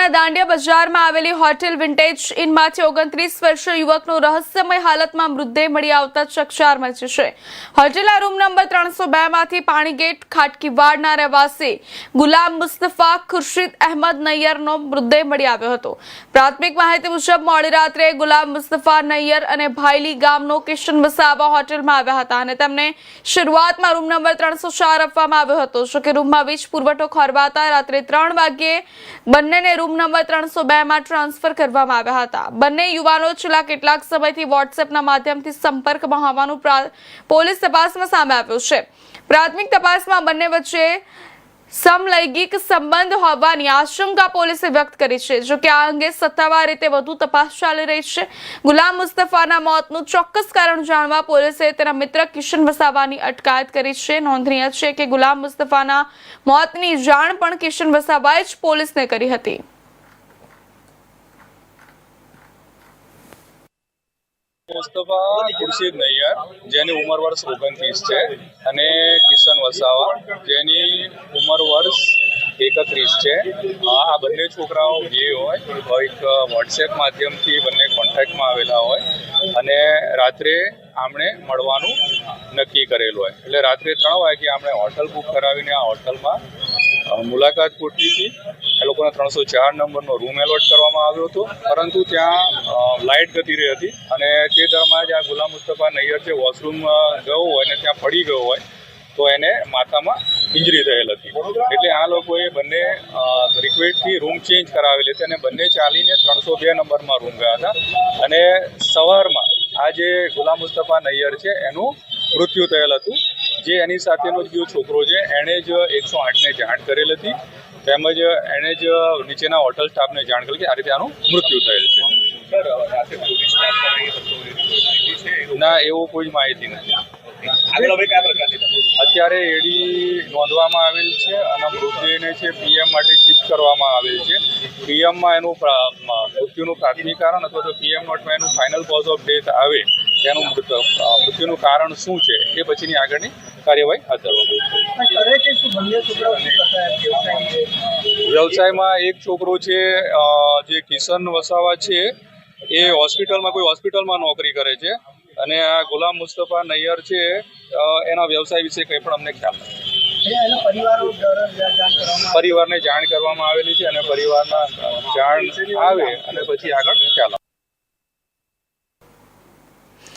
સુરતના દાંડિયા બજારમાં આવેલી હોટેલ વિન્ટેજ ઇનમાંથી 29 વર્ષીય યુવકનો રહસ્યમય હાલતમાં મૃતદેહ મળી આવતા ચકચાર મચી છે। હોટેલના રૂમ નંબર 302 માંથી પાણીગેટ ખાટકીવાડના રહેવાસી ગુલામ મુસ્તફા ખુરશીદ અહેમદ નૈયરનો મૃતદેહ મળી આવ્યો હતો। પ્રાથમિક માહિતી મુજબ મોડી રાત્રે ગુલામ મુસ્તફા નૈયર અને ભાઈલી ગામનો કિશન વસાવા હોટેલમાં આવ્યા હતા અને તેમને શરૂઆતમાં રૂમ નંબર 304 આપવામાં આવ્યો હતો। જો કે રૂમમાં વીજ પુરવઠો ખોરવાતા રાત્રે 3 વાગ્યે બંનેને રૂમ નંબર 302 માં ટ્રાન્સફર કરવામાં આવ્યા હતા। બંને યુવાનો છેલ્લા કેટલાક સમયથી વોટ્સએપના માધ્યમથી સંપર્કમાં હોવાનું પોલીસ તપાસમાં સામે આવ્યું છે। પ્રાથમિક તપાસમાં બંને વચ્ચે સમલૈંગિક સંબંધ હોવાની આશંકા પોલીસે વ્યક્ત કરી છે। જો કે આ અંગે સત્તાવાર રીતે વધુ તપાસ ચાલી રહી છે। ગુલામ મુસ્તફાના મોતનું ચોક્કસ કારણ જાણવા પોલીસે તેના મિત્ર કિશન વસાવાની અટકાયત કરી છે। નોંધનીય છે કે ગુલામ મુસ્તફાના મોતની જાણ પણ કિશન વસાવાએ જ પોલીસને કરી હતી। મુસ્તફા ખુરશીદ નૈયર જેની ઉંમર વર્ષ 29 છે અને કિશન વસાવા જેની ઉંમર વર્ષ 31 છે। આ બંને છોકરાઓ ગે હોય એક વોટ્સએપ માધ્યમથી બંને કોન્ટેક્ટમાં આવેલા હોય અને રાત્રે આમણે મળવાનું નક્કી કરેલું હોય એટલે રાત્રે 3 વાગે આપણે હોટલ બુક કરાવીને આ હોટલમાં મુલાકાત ગોઠવી હતી। એ લોકોને 304 નંબરનો રૂમ એલોટ કરવામાં આવ્યો હતો, પરંતુ ત્યાં લાઇટ ગતી રહી હતી અને તે દરમિયાન આ ગુલામ મુસ્તફા નૈયર જે વોશરૂમ ગયો હોય અને ત્યાં પડી ગયો હોય તો એને માથામાં ઇન્જરી થયેલ હતી। એટલે આ લોકોએ બંને રિક્વેસ્ટથી રૂમ ચેન્જ કરાવેલી હતી અને બંને ચાલીને 302 નંબરમાં રૂમ ગયા હતા અને સવારમાં આ જે ગુલામ મુસ્તફા નૈયર છે એનું મૃત્યુ થયેલ હતું। જે એની સાથેનો જે છોકરો છે એણે જ 108ને જાણ કરેલ હતી, તેમજ એણે જ નીચેના હોટલ સ્ટાફને જાણ કરી કે આ રીતે આનું મૃત્યુ થયેલ છે। ના, એવો કોઈ માહિતી નથી। અત્યારે એડી નોંધવામાં આવેલ છે અને મૃતદેહને છે પીએમ માટે શિફ્ટ કરવામાં આવેલ છે। પીએમમાં એનું મૃત્યુનું પ્રાથમિક કારણ અથવા તો પીએમ નોટમાં એનું ફાઇનલ કોઝ ઓફ ડેથ આવે તેનું મૃત્યુનું કારણ શું છે એ પછીની આગળની કાર્યવાહી હાથ ધરવામાં આવશે। વ્યવસાયમાં એક છોકરો છે જે કિશન વસાવા છે એ કોઈ હોસ્પિટલમાં નોકરી કરે છે અને આ ગુલામ મુસ્તફા નૈયર છે એના વ્યવસાય વિશે કંઈ પણ અમને ખ્યાલ નથી। પરિવારને જાણ કરવામાં આવેલી છે અને પરિવારના જાણ આવે અને પછી આગળ ખ્યાલ આવે।